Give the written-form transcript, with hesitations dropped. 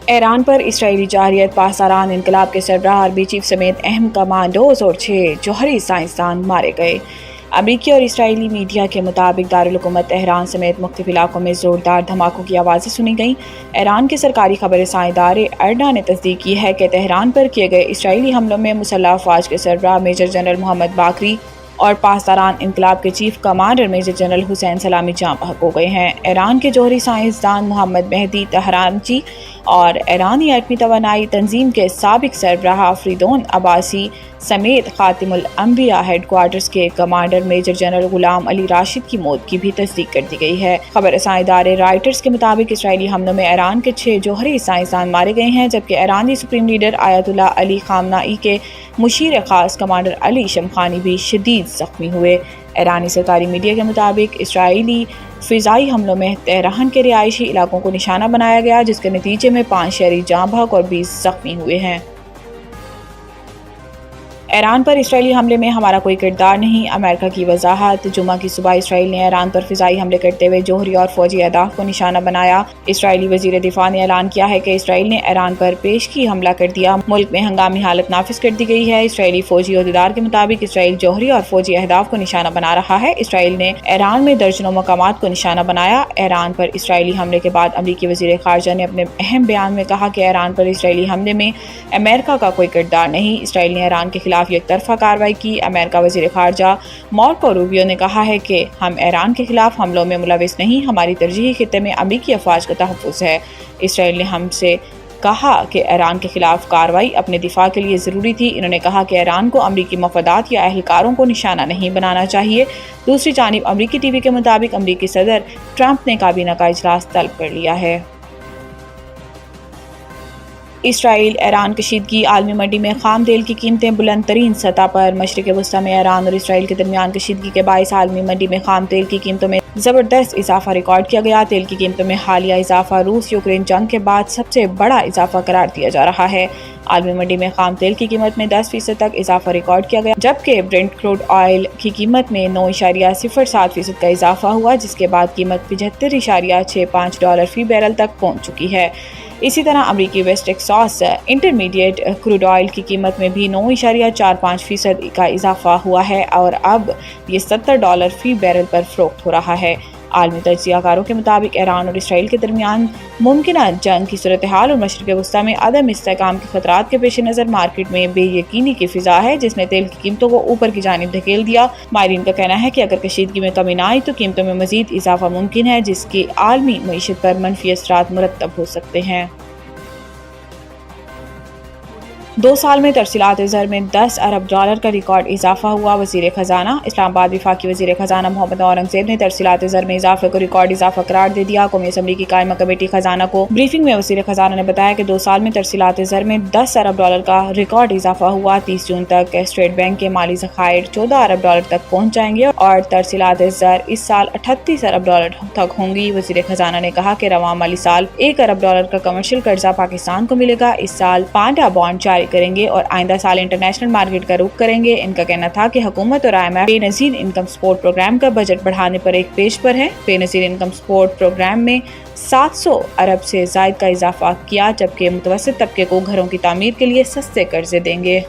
ایران پر اسرائیلی جارحیت، پاسداران انقلاب کے سربراہ عربی چیف سمیت اہم کمانڈوز اور 6 جوہری سائنسدان مارے گئے۔ امریکی اور اسرائیلی میڈیا کے مطابق دارالحکومت تہران سمیت مختلف علاقوں میں زوردار دھماکوں کی آوازیں سنی گئیں۔ ایران کے سرکاری خبر رساں ادارے ارنا نے تصدیق کی ہے کہ تہران پر کیے گئے اسرائیلی حملوں میں مسلح افواج کے سربراہ میجر جنرل محمد باقری اور پاسداران انقلاب کے چیف کمانڈر میجر جنرل حسین سلامی جاں بحق ہو گئے ہیں۔ ایران کے جوہری سائنسدان محمد مہدی طہرانچی اور ایرانی ایٹمی توانائی تنظیم کے سابق سربراہ فریدون عباسی سمیت خاتم الانبیاء ہیڈ کوارٹرز کے کمانڈر میجر جنرل غلام علی راشد کی موت کی بھی تصدیق کر دی گئی ہے۔ خبر رساں ادارے رائٹرز کے مطابق اسرائیلی حملوں میں ایران کے 6 جوہری سائنسدان مارے گئے ہیں، جبکہ ایرانی سپریم لیڈر آیت اللہ علی خامنائی کے مشیر خاص کمانڈر علی شمخانی بھی شدید زخمی ہوئے۔ ایرانی سرکاری میڈیا کے مطابق اسرائیلی فضائی حملوں میں تہران کے رہائشی علاقوں کو نشانہ بنایا گیا، جس کے نتیجے میں 5 شہری جاں بحق اور 20 زخمی ہوئے ہیں۔ ایران پر اسرائیلی حملے میں ہمارا کوئی کردار نہیں، امریکہ کی وضاحت۔ جمعہ کی صبح اسرائیل نے ایران پر فضائی حملے کرتے ہوئے جوہری اور فوجی اہداف کو نشانہ بنایا۔ اسرائیلی وزیر دفاع نے اعلان کیا ہے کہ اسرائیل نے ایران پر پیشگی حملہ کر دیا، ملک میں ہنگامی حالت نافذ کر دی گئی ہے۔ اسرائیلی فوجی عہدیدار کے مطابق اسرائیل جوہری اور فوجی اہداف کو نشانہ بنا رہا ہے۔ اسرائیل نے ایران میں درجنوں مقامات کو نشانہ بنایا۔ ایران پر اسرائیلی حملے کے بعد امریکی وزیر خارجہ نے اپنے اہم بیان میں کہا کہ ایران پر اسرائیلی حملے میں امریکہ کا کوئی کردار نہیں۔ اسرائیل نے ایران کے خلاف یک طرفہ کارروائی کی۔ امریکہ وزیر خارجہ مارکو روبیو نے کہا ہے کہ ہم ایران کے خلاف حملوں میں ملوث نہیں، ہماری ترجیحی خطے میں امریکی افواج کا تحفظ ہے۔ اسرائیل نے ہم سے کہا کہ ایران کے خلاف کارروائی اپنے دفاع کے لیے ضروری تھی۔ انہوں نے کہا کہ ایران کو امریکی مفادات یا اہلکاروں کو نشانہ نہیں بنانا چاہیے۔ دوسری جانب امریکی ٹی وی کے مطابق امریکی صدر ٹرمپ نے کابینہ کا اجلاس طلب کر لیا ہے۔ اسرائیل ایران کشیدگی، عالمی منڈی میں خام تیل کی قیمتیں بلند ترین سطح پر۔ مشرق وسطی میں ایران اور اسرائیل کے درمیان کشیدگی کے باعث عالمی منڈی میں خام تیل کی قیمتوں میں زبردست اضافہ ریکارڈ کیا گیا۔ تیل کی قیمتوں میں حالیہ اضافہ روس یوکرین جنگ کے بعد سب سے بڑا اضافہ قرار دیا جا رہا ہے۔ عالمی منڈی میں خام تیل کی قیمت میں 10% تک اضافہ ریکارڈ کیا گیا، جبکہ برنٹ کروڈ آئل کی قیمت میں 9.07% کا اضافہ ہوا، جس کے بعد قیمت $75.65 فی بیرل تک پہنچ چکی ہے۔ اسی طرح امریکی West Texas Intermediate crude oil کی قیمت میں بھی 9.45% کا اضافہ ہوا ہے اور اب یہ $70 فی بیرل پر فروخت ہو رہا ہے۔ عالمی تجزیہ کاروں کے مطابق ایران اور اسرائیل کے درمیان ممکنہ جنگ کی صورتحال اور مشرق وسطی میں عدم استحکام کے خطرات کے پیش نظر مارکیٹ میں بے یقینی کی فضا ہے، جس نے تیل کی قیمتوں کو اوپر کی جانب دھکیل دیا۔ ماہرین کا کہنا ہے کہ اگر کشیدگی میں کمی نہ آئی تو قیمتوں میں مزید اضافہ ممکن ہے، جس کے عالمی معیشت پر منفی اثرات مرتب ہو سکتے ہیں۔ 2 سال میں ترسیلات زر میں $10 ارب کا ریکارڈ اضافہ ہوا۔ وزیر خزانہ اسلام آباد وفاقی وزیر خزانہ محمد اورنگزیب نے ترسیلات زر میں اضافے کو ریکارڈ اضافہ قرار دے دیا۔ قومی اسمبلی کی قائمہ کمیٹی خزانہ کو بریفنگ میں وزیر خزانہ نے بتایا کہ 2 سال میں ترسیلات زر میں $10 ارب کا ریکارڈ اضافہ ہوا۔ 30 جون تک اسٹیٹ بینک کے مالی ذخائر $14 ارب تک پہنچ جائیں گے اور ترسیلات زر اس سال $38 ارب تک ہوں گی۔ وزیر خزانہ نے کہا کہ رواں مالی سال $1 ارب کا کمرشل قرضہ پاکستان کو ملے گا۔ اس سال پانڈا بانڈ جاری کریں گے اور آئندہ سال انٹرنیشنل مارکیٹ کا رخ کریں گے۔ ان کا کہنا تھا کہ حکومت اور IMF بے نظیر انکم سپورٹ پروگرام کا بجٹ بڑھانے پر ایک پیج پر ہے۔ بے نظیر انکم سپورٹ پروگرام میں 700 ارب سے زائد کا اضافہ کیا، جبکہ متوسط طبقے کو گھروں کی تعمیر کے لیے سستے قرضے دیں گے۔